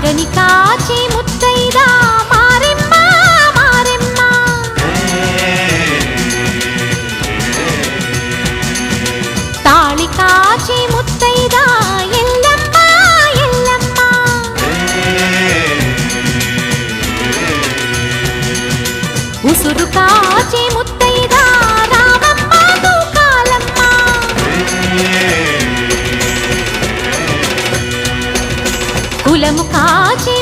మగని కాచి ముత్తైదా మారెమ్మ మారెమ్మ తాళి కాచి ముత్తైదా ఎల్లమ్మ ఎల్లమ్మ ఉసురు కాచి ముత్తైదా రామమ్మ తూకాలమ్మ కులము కాచి